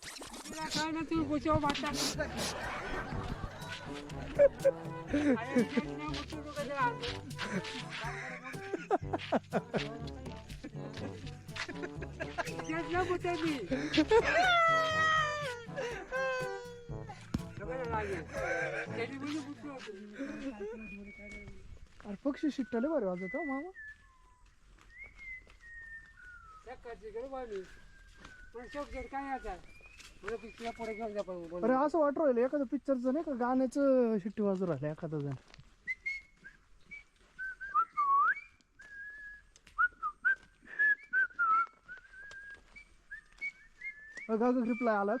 काय ना तू बचाव वाटता अरे पक्षी शिट्टाले बरे वाजत हो मामा. अरे असं वाटू राहिलं एखादं पिक्चरचं नाही का गाण्याचं शिट्टी वाजू राहिलं एखादं जण. बघा रिप्लाय आला.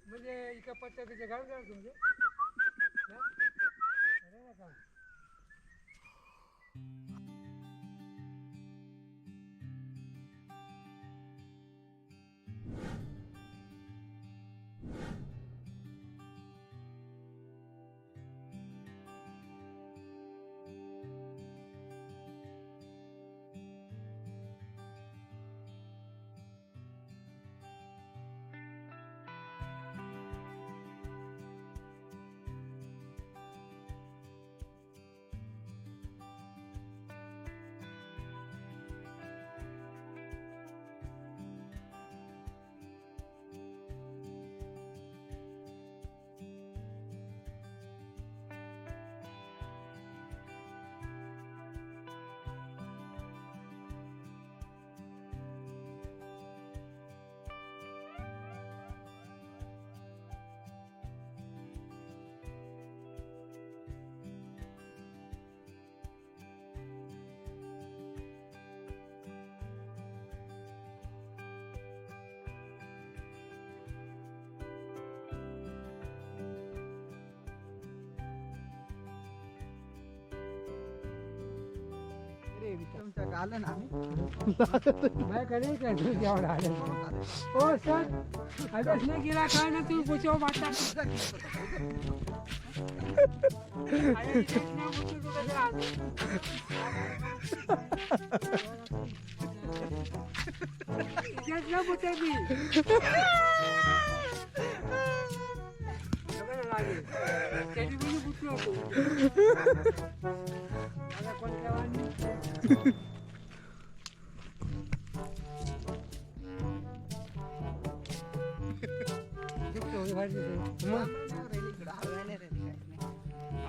म्हणजे एका पट्ट्याचे घाल का तुमचे तुमच्या आलं ना आम्ही माझ्याकडे काय एवढा आले हो सर अभ्यास नाही गेला काय ना तू बचाव वाटता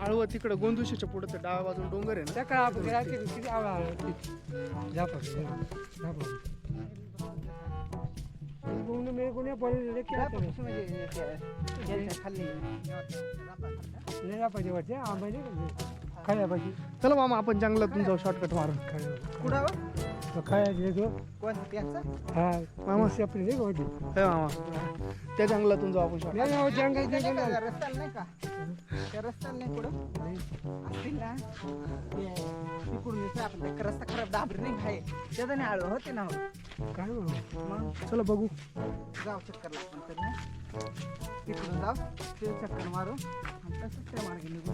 आळवा तिकडं गोंदुशीच्या पुढे तर डाव्या बाजून डोंगर आहे ना. त्या काळा किती आवडा मेरे को नहीं बोले क्या खाल्ली पाहिजे वाटते आंबे खाया पाहिजे. चला मामा आपण जंगलातून जाऊ शॉर्टकट मारून. कुठं खाया जो कोण त्याचं हा मामा आपली नाही होती हे मामा त्या जंगलातून जाऊ आपण shortcut. नाही जंगल रस्त्याला नाही का त्या रस्त्याला नाही कुठं असतील ना तिकडून येतो आपण ते रस्ता खराब दाबरी नाही खाय त्याचा नाही आळू होते ना काय मग चला बघू. जाऊ चक्करला आपण तरी ना तिकडून जाऊ ते चक्कर मारू आणि तसंच त्या मार्गे निघू.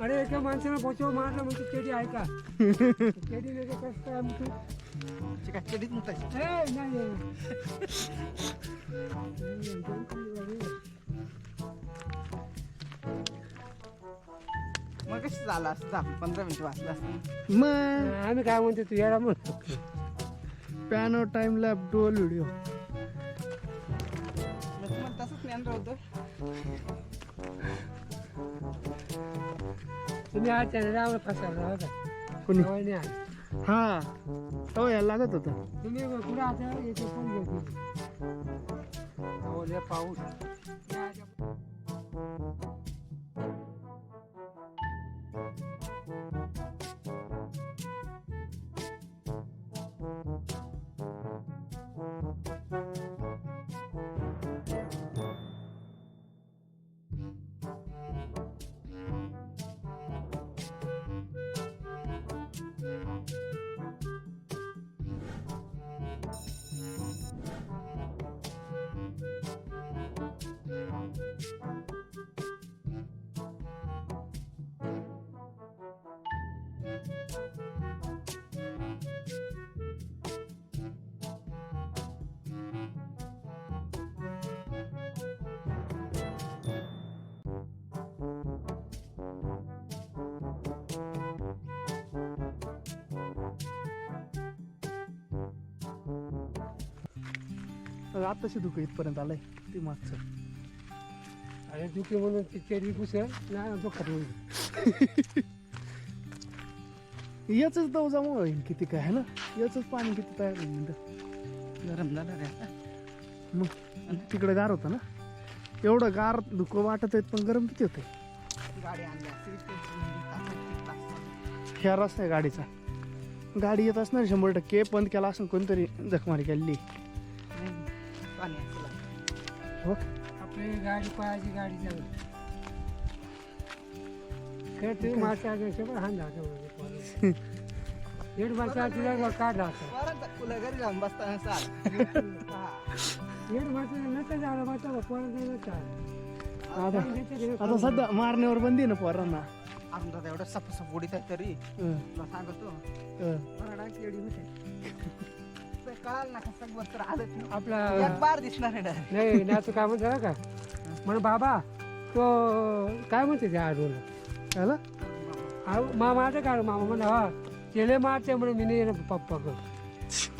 अरे एका माणसानं बचाव मारला म्हणजे केडी आहे का केडी नाही कसं काय म्हणतो काय चडीत मुतायची नाही मग कशी झालं असतं 10-15 मिनिटं वाचलं असतं. मग आम्ही काय म्हणतो तू याला म्हणतो पॅनो टाइम लॅब डुअल व्हिडिओ. तुम्हाला तसंच ज्ञान राहतं. तुम्ही आज चॅनल फसायला का कोणी नाही आहे हा तो यायला लागत होता. तुम्ही कुठं आता येते कोण घेतो पाऊस आताशी दुःख इथपर्यंत आलंय ती मागचं. अरे दुखी म्हणून ती चरबी पुसेल ना दुखत होईल. याच दवजामुळे होईल किती काय है ना, याच पाणी किती तयार होईल म्हणतं. गरम झालं रे आता. मग तिकडे गार होतं ना, एवढं गार धुकं वाटत आहेत पण गरम किती होते. गाडी आणली असती, तासाची तास. ह्या रस्ता आहे गाडीचा, गाडी येत असणार 100%. बंद केला असं कोणतरी जखमारी केली. पाणी असलं हो आपली गाडी पाहायची गाडी चालू खेळते मासा पण हान जातो. दीड मासा तिला काढला असता. तुला घरी जाऊन बसताना चाल. दीड मासा नसतं झालं मासा पोरांना आता सध्या मारण्यावर बंदी आहे ना पोरांना. आमचा एवढं सप उडीत आहे तरी तुला सांगतो मराठा केडी होते कळाल ना कसं बस तर आलंच नाही. आपला एक बार दिसणार आहे direct. नाही ना तू काय म्हणतो का म्हण बाबा तो काय म्हणते त्या आडूला त्याला मामा आता काढ मामा म्हणा हा तेले मारते म्हणे मी नाही येणार पप्पा कर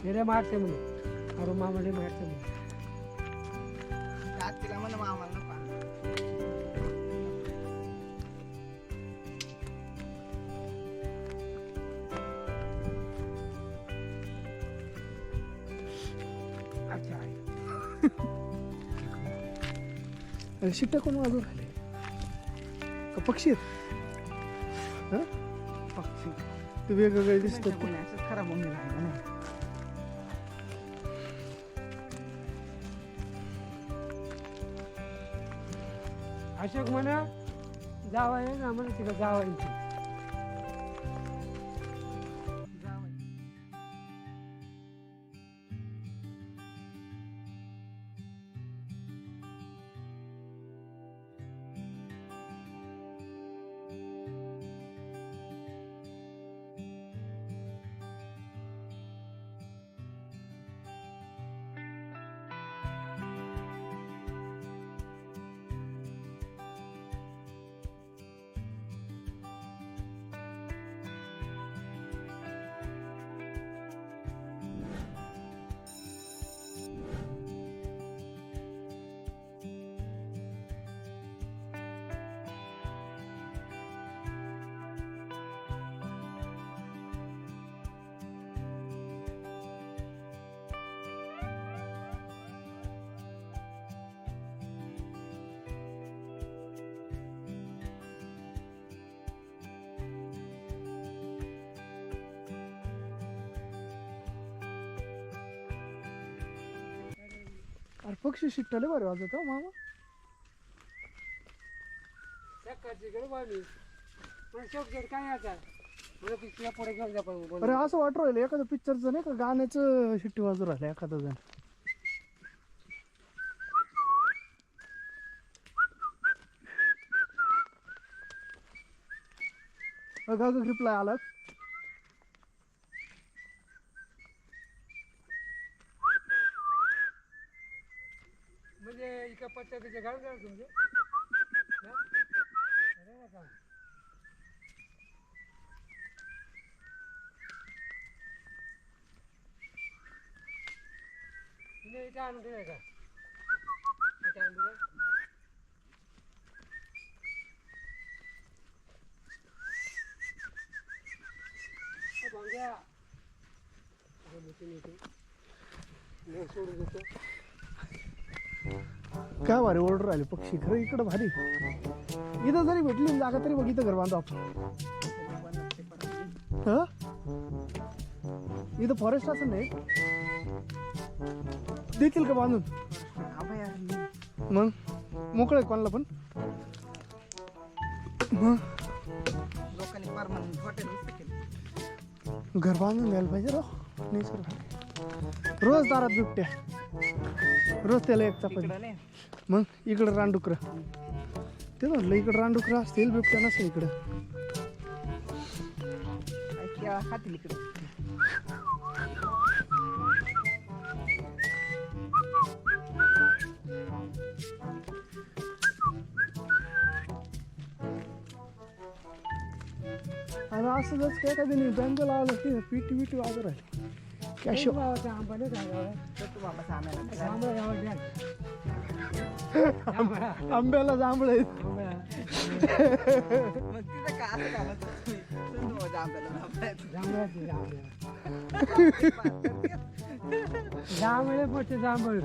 तेले मारते म्हणे अरे मामाले मारते म्हणे. आज तिला म्हणा आम्हाला नको आणू. अच्छा आहे. शिट्ट्या कोण वाजवून राहिले का पक्षी आहेत. हं? पक्षी ते वेगवेगळे दिसतात. असं खराब होऊन गेला नाही. अशोक म्हणा जावा आहे ना म्हणा तिकडे जावा येईल. अरे पक्षी शिट्ट्याले बरे वाजत हो मामा. सकाळची बांधली पण शेवट काय आता मला पिक्चर पुढे घेऊन जा पण अरे असं वाटू राहिलं एखादं पिक्चरचं नाही का गाण्याचं शिट्टी वाजू राहिलं एखादं जण. बघा रिप्लाय आला. म्हणजे एका पट्ट्याचे घालून जाणार तुमचे अरे का तिने इथं आणून दिलंय का इथं आणून दिलं भांग्या सोडून देतो. काय भारी ओरडून राहिले पक्षी खरं इकडं भारी. इथं जरी भेटली ना जागा तरी बघ इथं घर बांधू आपण. हं? इथं फॉरेस्ट असं नाही देतील का बांधून. मग मोकळं आहे कोणाला पण. मग लोकांनी परमनंट हॉटेल घर बांधून घ्यायला पाहिजे राव. नाही सर रोज दारात बिबट्या, रोज त्याला एक चपाती. मग इकडं रानडुकरं ते म्हटलं इकडं रानडुकरं असतील बिबट्या नसेल इकडं. खातील इकडे. आणि असं जर काय कधी नाही बँक लावलं की पीटी बिटी वाजत राहील. कॅशो बाबाचा आंबा नाही का गावाला? सत्तू बाबाचा आंब्याला जांभळं गावाला द्या. जांभळं. आंब्याला जांभळ आहेत. जांभळं. मग तिथं का असं का म्हणतो तुम्ही? सत्तू बाबाच्या आंब्याला बाबा. जांभळाची जांभळं. जांभळे मोठे जांभळ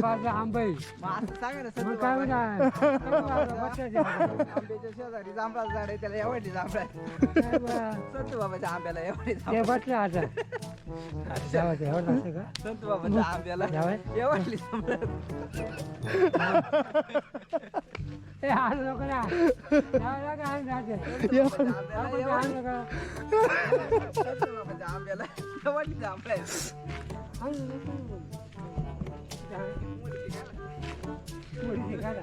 बाजू आंबे मग असं सांगा ना मग सत्तू काय बाबा. म्हणा आंब्याच्या शेजारी जांभळाचं झाड आहे त्याला एवढी जांभळ आहे. संतू बाबाच्या आंब्याला एवढी ते जांभळ बसलं आता जावं एवढं असं का संतू बाबाच्या आंब्याला जावं एवढी जांभळ ए आणू नको ना जावं नका आणू राहते आणू नका संतू बाबाच्या आंब्याला एवढी जांभळ आहे. आणू नको मोडकी काढा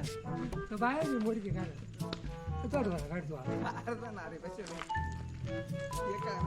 तो बाहेर मी मोडकी काढा चढ बरं काढतो अर्धा नारे कसे हे काय